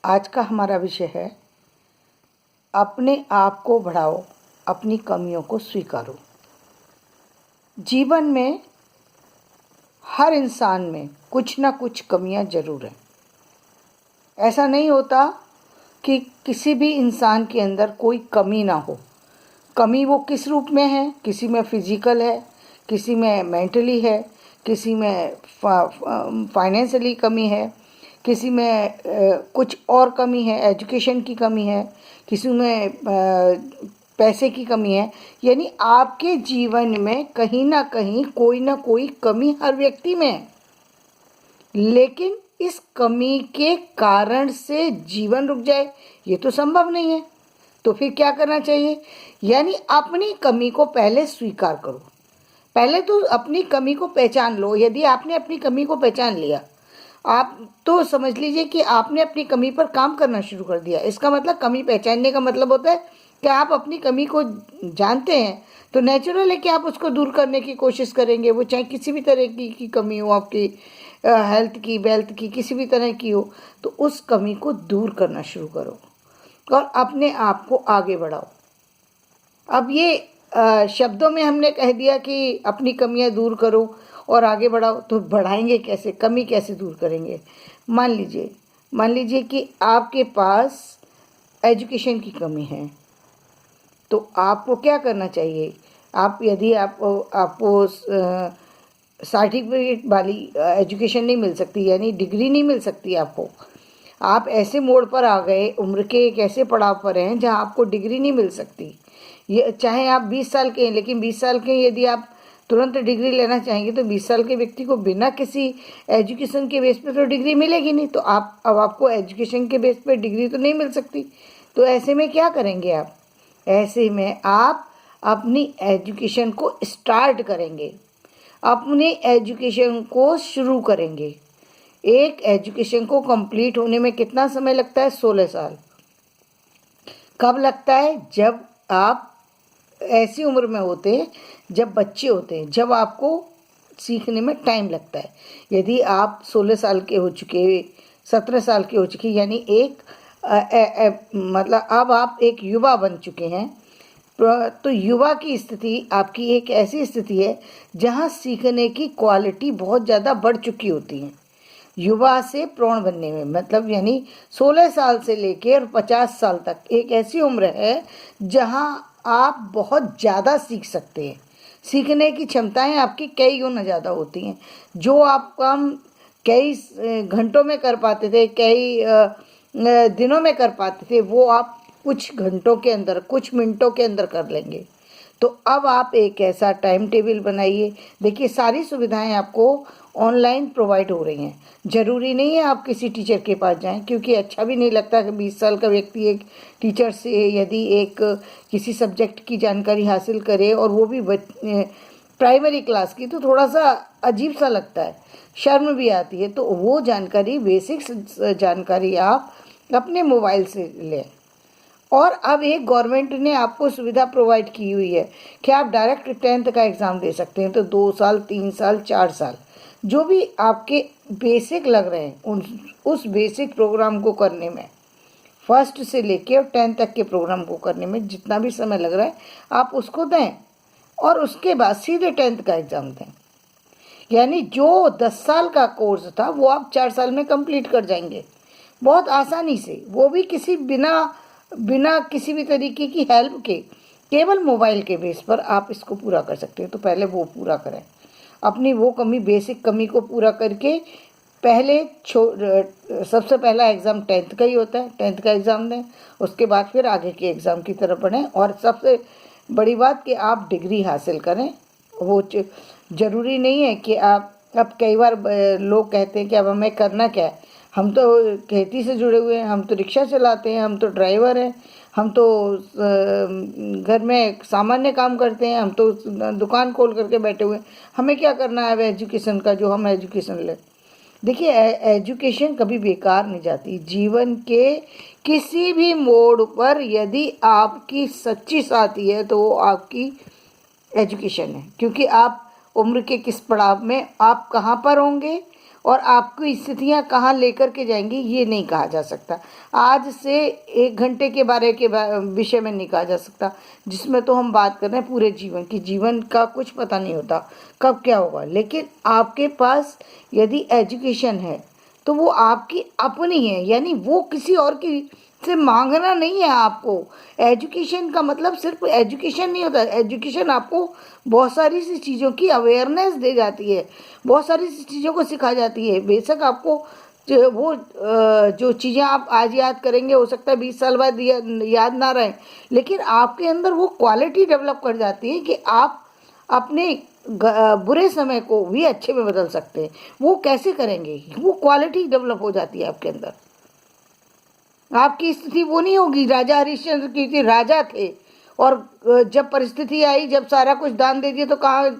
आज का हमारा विषय है अपने आप को बढ़ाओ, अपनी कमियों को स्वीकारो। जीवन में हर इंसान में कुछ ना कुछ कमियां जरूर हैं। ऐसा नहीं होता कि किसी भी इंसान के अंदर कोई कमी ना हो। कमी वो किस रूप में है? किसी में फिजिकल है, किसी में मेंटली है, किसी में फाइनेंशियली कमी है, किसी में कुछ और कमी है, एजुकेशन की कमी है, किसी में पैसे की कमी है। यानी आपके जीवन में कहीं ना कोई कमी हर व्यक्ति में है। लेकिन इस कमी के कारण से जीवन रुक जाए, ये तो संभव नहीं है। तो फिर क्या करना चाहिए? यानी अपनी कमी को पहले स्वीकार करो। पहले तो अपनी कमी को पहचान लो। यदि आपने अपनी कमी को पहचान लिया, आप तो समझ लीजिए कि आपने अपनी कमी पर काम करना शुरू कर दिया। इसका मतलब कमी पहचानने का मतलब होता है कि आप अपनी कमी को जानते हैं, तो नेचुरल है कि आप उसको दूर करने की कोशिश करेंगे। वो चाहे किसी भी तरह की कमी हो, आपकी हेल्थ की, वेल्थ की, किसी भी तरह की हो, तो उस कमी को दूर करना शुरू करो और अपने आप को आगे बढ़ाओ। अब ये शब्दों में हमने कह दिया कि अपनी कमियां दूर करो और आगे बढ़ाओ, तो बढ़ाएंगे कैसे? कमी कैसे दूर करेंगे? मान लीजिए कि आपके पास एजुकेशन की कमी है, तो आपको क्या करना चाहिए? आप यदि आपको सर्टिफिकेट वाली एजुकेशन नहीं मिल सकती, यानी डिग्री नहीं मिल सकती आपको, आप ऐसे मोड़ पर आ गए, उम्र के एक ऐसे पड़ाव पर हैं जहां आपको डिग्री नहीं मिल सकती। ये चाहे आप 20 साल के हैं, लेकिन 20 साल के यदि आप तुरंत डिग्री लेना चाहेंगे तो 20 साल के व्यक्ति को बिना किसी एजुकेशन के बेस पे तो डिग्री मिलेगी नहीं। तो आपको एजुकेशन के बेस पे डिग्री तो नहीं मिल सकती। तो ऐसे में क्या करेंगे आप? ऐसे में आप अपनी एजुकेशन को स्टार्ट करेंगे, अपने एजुकेशन को शुरू करेंगे। एक एजुकेशन को कंप्लीट होने में कितना समय लगता है? 16 साल। कब लगता है? जब आप ऐसी उम्र में होते हैं, जब बच्चे होते हैं, जब आपको सीखने में टाइम लगता है। यदि आप 16 साल के हो चुके, 17 साल के हो चुके, यानी मतलब अब आप एक युवा बन चुके हैं, तो युवा की स्थिति आपकी एक ऐसी स्थिति है जहां सीखने की क्वालिटी बहुत ज़्यादा बढ़ चुकी होती है। युवा से प्रौढ़ बनने में मतलब यानी 16 साल से लेकर 50 साल तक एक ऐसी उम्र है जहां आप बहुत ज़्यादा सीख सकते हैं। सीखने की क्षमताएं आपकी कई गुना ज़्यादा होती हैं। जो आप काम कई घंटों में कर पाते थे, कई दिनों में कर पाते थे, वो आप कुछ घंटों के अंदर, कुछ मिनटों के अंदर कर लेंगे। तो अब आप एक ऐसा टाइम टेबल बनाइए। देखिए, सारी सुविधाएं आपको ऑनलाइन प्रोवाइड हो रही हैं। ज़रूरी नहीं है आप किसी टीचर के पास जाएं, क्योंकि अच्छा भी नहीं लगता कि 20 साल का व्यक्ति एक टीचर से यदि एक किसी सब्जेक्ट की जानकारी हासिल करे, और वो भी प्राइमरी क्लास की, तो थोड़ा सा अजीब सा लगता है, शर्म भी आती है। तो वो जानकारी, बेसिक जानकारी आप अपने मोबाइल से लें। और अब एक गवर्नमेंट ने आपको सुविधा प्रोवाइड की हुई है कि आप डायरेक्ट 10th का एग्ज़ाम दे सकते हैं। तो 2 साल, 3 साल, 4 साल जो भी आपके बेसिक लग रहे हैं, उस बेसिक प्रोग्राम को करने में, फर्स्ट से लेके और 10th तक के प्रोग्राम को करने में जितना भी समय लग रहा है, आप उसको दें और उसके बाद सीधे 10th का एग्ज़ाम दें। यानी जो 10 साल का कोर्स था वो आप 4 साल में कंप्लीट कर जाएंगे, बहुत आसानी से। वो भी किसी बिना किसी भी तरीके की हेल्प के, केवल मोबाइल के बेस पर आप इसको पूरा कर सकते हैं। तो पहले वो पूरा करें, अपनी वो कमी, बेसिक कमी को पूरा करके पहले सबसे पहला एग्ज़ाम 10th का ही होता है, 10th का एग्ज़ाम दें। उसके बाद फिर आगे के एग्ज़ाम की तरफ बढ़ें। और सबसे बड़ी बात कि आप डिग्री हासिल करें। वो ज़रूरी नहीं है कि आप, अब कई बार लोग कहते हैं कि अब हमें करना क्या है, हम तो खेती से जुड़े हुए हैं, हम तो रिक्शा चलाते हैं, हम तो ड्राइवर हैं, हम तो घर में सामान्य काम करते हैं, हम तो दुकान खोल करके बैठे हुए हैं, हमें क्या करना है अब एजुकेशन का, जो हम एजुकेशन लें। देखिए, एजुकेशन कभी बेकार नहीं जाती। जीवन के किसी भी मोड़ पर यदि आपकी सच्ची साथी है तो वो आपकी एजुकेशन है। क्योंकि आप उम्र के किस पड़ाव में, आप कहाँ पर होंगे, और आपकी स्थितियां कहाँ लेकर के जाएंगी ये नहीं कहा जा सकता। आज से 1 घंटे के बारे के विषय में नहीं कहा जा सकता, जिसमें तो हम बात कर रहे हैं पूरे जीवन की। जीवन का कुछ पता नहीं होता कब क्या होगा। लेकिन आपके पास यदि एजुकेशन है तो वो आपकी अपनी है, यानी वो किसी और की से मांगना नहीं है आपको। एजुकेशन का मतलब सिर्फ एजुकेशन नहीं होता। एजुकेशन आपको बहुत सारी सी चीज़ों की अवेयरनेस दे जाती है, बहुत सारी सी चीज़ों को सिखा जाती है। बेशक आपको जो चीज़ें आप आज याद करेंगे हो सकता है 20 साल बाद याद ना रहे, लेकिन आपके अंदर वो क्वालिटी डेवलप कर जाती है कि आप अपने बुरे समय को भी अच्छे में बदल सकते हैं। वो कैसे करेंगे, वो क्वालिटी डेवलप हो जाती है आपके अंदर। आपकी स्थिति वो नहीं होगी राजा हरिश्चंद्र की थी, राजा थे और जब परिस्थिति आई, जब सारा कुछ दान दे दिया तो कहाँ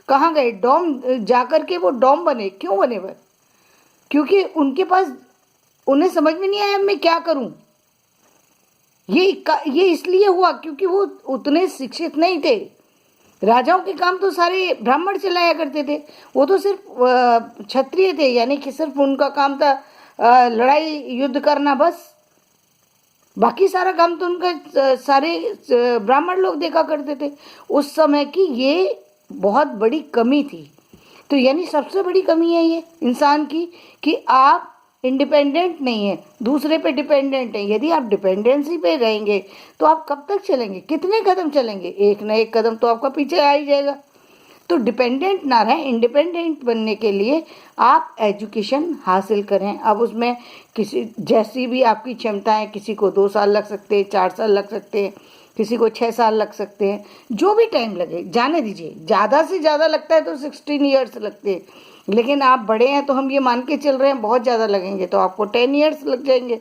कहाँ गए, डॉम जाकर के वो डॉम बने। क्यों बने वह? क्योंकि उनके पास, उन्हें समझ में नहीं आया मैं क्या करूं। ये इसलिए हुआ क्योंकि वो उतने शिक्षित नहीं थे। राजाओं के काम तो सारे ब्राह्मण चलाया करते थे, वो तो सिर्फ क्षत्रिय थे, यानी कि सिर्फ उनका काम था लड़ाई युद्ध करना बस। बाकी सारा काम तो उनका सारे ब्राह्मण लोग देखा करते थे। उस समय की ये बहुत बड़ी कमी थी। तो यानी सबसे बड़ी कमी है ये इंसान की कि आप इंडिपेंडेंट नहीं है, दूसरे पे डिपेंडेंट है। यदि आप डिपेंडेंसी पे रहेंगे तो आप कब तक चलेंगे, कितने कदम चलेंगे? एक ना एक कदम तो आपका पीछे आ ही जाएगा। तो डिपेंडेंट ना रहें, इंडिपेंडेंट बनने के लिए आप एजुकेशन हासिल करें। अब उसमें किसी जैसी भी आपकी क्षमता है, किसी को 2 साल लग सकते हैं, 4 साल लग सकते हैं, किसी को 6 साल लग सकते हैं, जो भी टाइम लगे जाने दीजिए। ज़्यादा से ज़्यादा लगता है तो 16 ईयर्स लगते हैं, लेकिन आप बड़े हैं तो हम ये मान के चल रहे हैं बहुत ज़्यादा लगेंगे तो आपको 10 ईयर्स लग जाएंगे।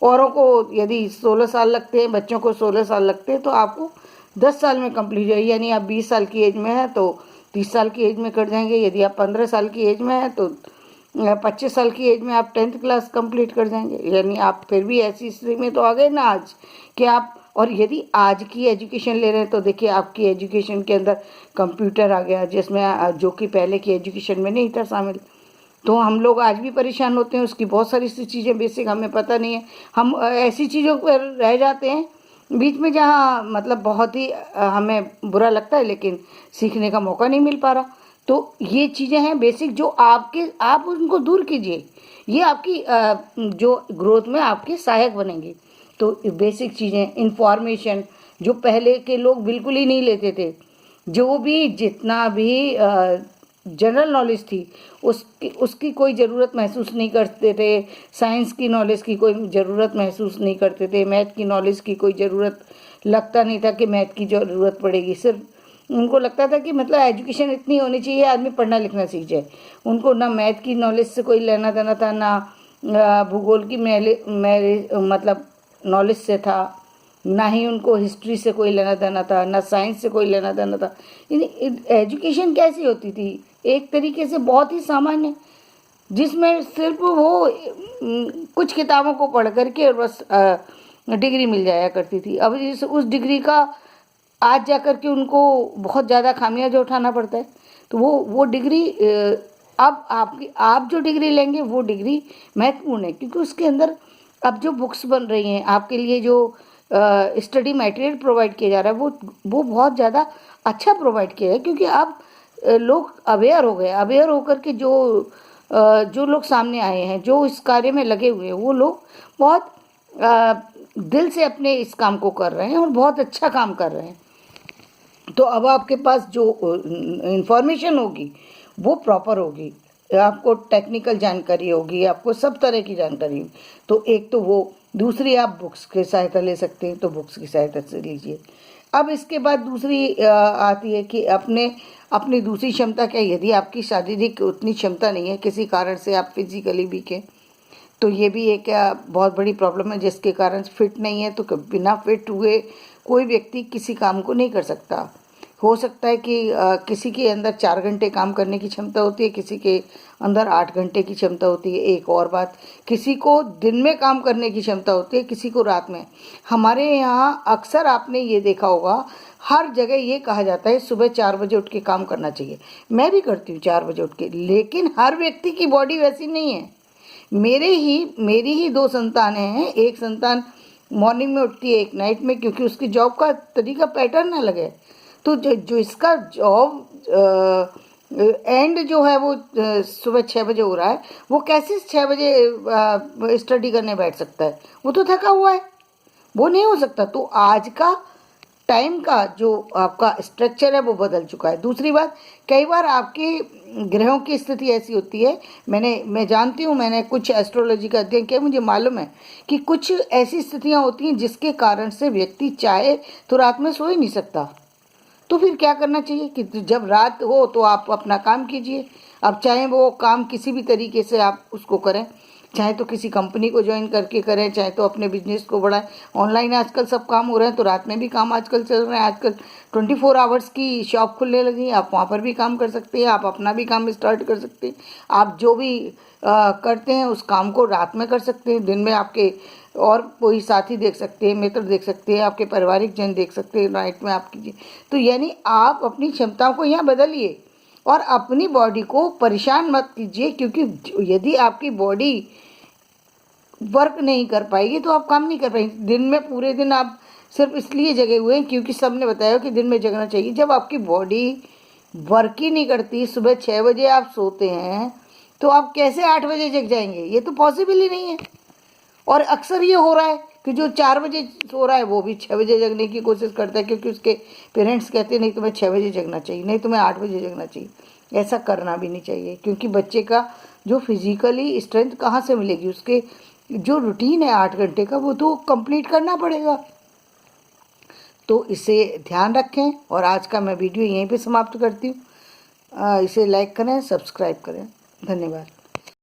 औरों को यदि 16 साल लगते हैं, बच्चों को 16 साल लगते हैं, तो आपको 10 साल में कंप्लीट हो। यानी आप 20 साल की एज में है तो 30 साल की एज में कर जाएंगे। यदि आप 15 साल की एज में है तो 25 साल की एज में आप 10th क्लास कंप्लीट कर जाएंगे। यानी आप फिर भी ऐसी स्थिति में तो आ गए ना आज कि आप, और यदि आज की एजुकेशन ले रहे हैं तो देखिए आपकी एजुकेशन के अंदर कंप्यूटर आ गया, जिसमें जो कि पहले की एजुकेशन में नहीं था शामिल। तो हम लोग आज भी परेशान होते हैं, उसकी बहुत सारी सी चीज़ें बेसिक हमें पता नहीं है। हम ऐसी चीज़ों पर रह जाते हैं बीच में जहाँ मतलब बहुत ही हमें बुरा लगता है, लेकिन सीखने का मौका नहीं मिल पा रहा। तो ये चीज़ें हैं बेसिक जो आप उनको दूर कीजिए, ये आपकी जो ग्रोथ में आपके सहायक बनेंगी। तो बेसिक चीज़ें, इंफॉर्मेशन जो पहले के लोग बिल्कुल ही नहीं लेते थे, जो भी जितना भी जनरल नॉलेज थी उसकी कोई ज़रूरत महसूस नहीं करते थे। साइंस की नॉलेज की कोई ज़रूरत महसूस नहीं करते थे। मैथ की नॉलेज की कोई ज़रूरत लगता नहीं था कि मैथ की ज़रूरत पड़ेगी। सिर्फ उनको लगता था कि मतलब एजुकेशन इतनी होनी चाहिए आदमी पढ़ना लिखना सीख जाए। उनको ना मैथ की नॉलेज से कोई लेना देना था, ना भूगोल की मतलब नॉलेज से था, ना ही उनको हिस्ट्री से कोई लेना देना था, ना साइंस से कोई लेना देना था। एजुकेशन कैसी होती थी? एक तरीके से बहुत ही सामान्य, जिसमें सिर्फ वो कुछ किताबों को पढ़ करके और बस डिग्री मिल जाया करती थी। अब उस डिग्री का आज जा कर के उनको बहुत ज़्यादा खामियाजा उठाना पड़ता है। तो वो डिग्री अब आप जो डिग्री लेंगे वो डिग्री महत्वपूर्ण है, क्योंकि उसके अंदर अब जो बुक्स बन रही हैं आपके लिए, जो स्टडी मटेरियल प्रोवाइड किया जा रहा है वो बहुत ज़्यादा अच्छा प्रोवाइड किया है। क्योंकि अब लोग अवेयर हो गए, अवेयर होकर के जो लोग सामने आए हैं, जो इस कार्य में लगे हुए हैं, वो लोग बहुत दिल से अपने इस काम को कर रहे हैं और बहुत अच्छा काम कर रहे हैं। तो अब आपके पास जो इंफॉर्मेशन होगी वो प्रॉपर होगी, आपको टेक्निकल जानकारी होगी, आपको सब तरह की जानकारी होगी। तो एक तो वो, दूसरी आप बुक्स की सहायता ले सकते हैं, तो बुक्स की सहायता से लीजिए। अब इसके बाद दूसरी आती है कि अपनी दूसरी क्षमता क्या है। यदि आपकी शारीरिक उतनी क्षमता नहीं है, किसी कारण से आप फिजिकली वीक हैं, तो ये भी एक बहुत बड़ी प्रॉब्लम है, जिसके कारण फिट नहीं है। तो बिना फिट हुए कोई व्यक्ति किसी काम को नहीं कर सकता। हो सकता है कि किसी के अंदर 4 घंटे काम करने की क्षमता होती है, किसी के अंदर 8 घंटे की क्षमता होती है। एक और बात, किसी को दिन में काम करने की क्षमता होती है, किसी को रात में। हमारे यहाँ अक्सर आपने ये देखा होगा, हर जगह ये कहा जाता है सुबह 4 बजे उठ के काम करना चाहिए। मैं भी करती हूँ 4 बजे उठ के, लेकिन हर व्यक्ति की बॉडी वैसी नहीं है। मेरी ही 2 संतानें हैं, एक संतान मॉर्निंग में उठती है, एक नाइट में, क्योंकि उसकी जॉब का तरीका पैटर्न अलग है। तो जो इसका जॉब एंड जो है वो सुबह 6 बजे हो रहा है, वो कैसे 6 बजे स्टडी करने बैठ सकता है? वो तो थका हुआ है, वो नहीं हो सकता। तो आज का टाइम का जो आपका स्ट्रक्चर है वो बदल चुका है। दूसरी बात, कई बार आपके ग्रहों की स्थिति ऐसी होती है, मैं जानती हूँ, मैंने कुछ एस्ट्रोलॉजी का अध्ययन किया, मुझे मालूम है कि कुछ ऐसी स्थितियाँ होती हैं जिसके कारण से व्यक्ति चाहे तो रात में सो ही नहीं सकता। तो फिर क्या करना चाहिए कि जब रात हो तो आप अपना काम कीजिए। अब चाहे वो काम किसी भी तरीके से आप उसको करें, चाहे तो किसी कंपनी को ज्वाइन करके करें, चाहे तो अपने बिजनेस को बढ़ाएं। ऑनलाइन आजकल सब काम हो रहे हैं, तो रात में भी काम आजकल चल रहे हैं। आजकल 24 आवर्स की शॉप खुलने लगी है, आप वहाँ पर भी काम कर सकते हैं, आप अपना भी काम स्टार्ट कर सकते हैं। आप जो भी करते हैं उस काम को रात में कर सकते हैं। दिन में आपके और कोई साथी देख सकते हैं, मित्र देख सकते हैं, आपके पारिवारिक जन देख सकते हैं, नाइट में आप कीजिए। तो यानी आप अपनी क्षमताओं को यहाँ बदलिए और अपनी बॉडी को परेशान मत कीजिए, क्योंकि यदि आपकी बॉडी वर्क नहीं कर पाएगी तो आप काम नहीं कर पाएंगे। दिन में पूरे दिन आप सिर्फ इसलिए जगे हुए हैं क्योंकि सबने बताया कि दिन में जगना चाहिए। जब आपकी बॉडी वर्क ही नहीं करती, सुबह 6 बजे आप सोते हैं, तो आप कैसे 8 बजे जग जाएंगे? ये तो पॉसिबल ही नहीं है। और अक्सर ये हो रहा है कि जो 4 बजे सो रहा है वो भी 6 बजे जगने की कोशिश करता है, क्योंकि उसके पेरेंट्स कहते हैं नहीं तुम्हें 6 बजे जगना चाहिए, नहीं तुम्हें 8 बजे जगना चाहिए। ऐसा करना भी नहीं चाहिए, क्योंकि बच्चे का जो फिजिकली स्ट्रेंथ कहाँ से मिलेगी? उसके जो रूटीन है 8 घंटे का वो तो कंप्लीट करना पड़ेगा। तो इसे ध्यान रखें। और आज का मैं वीडियो यहीं पे समाप्त करती हूँ। इसे लाइक करें, सब्सक्राइब करें। धन्यवाद।